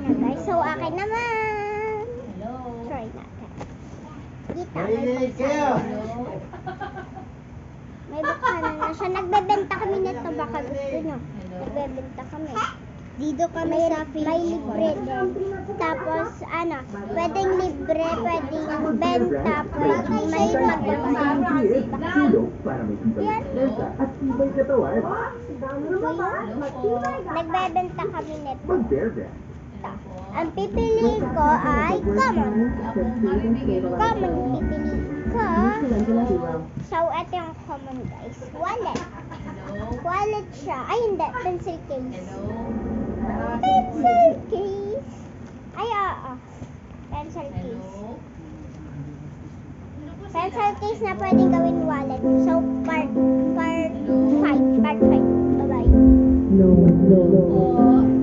na guys. So, akin naman. Try natin. Kita, may buksan. May buksan na siya. Nagbebenta kami nito. Baka gusto nyo. Nagbebenta kami. Dito kami sa Philippines. May libre din. Tapos, pwedeng libre, pwedeng benta, pwedeng may magbabayad. Yan. Nagbebenta kami nito. Ang pipili ko ay common. Common pipili ko. So, ito yung common guys. Wallet. Wallet siya. Ay, hindi. Pencil case. Pencil case. Ay, oo. Pencil case. Pencil case na pwedeng gawin wallet. So, part 5. Bye-bye. No.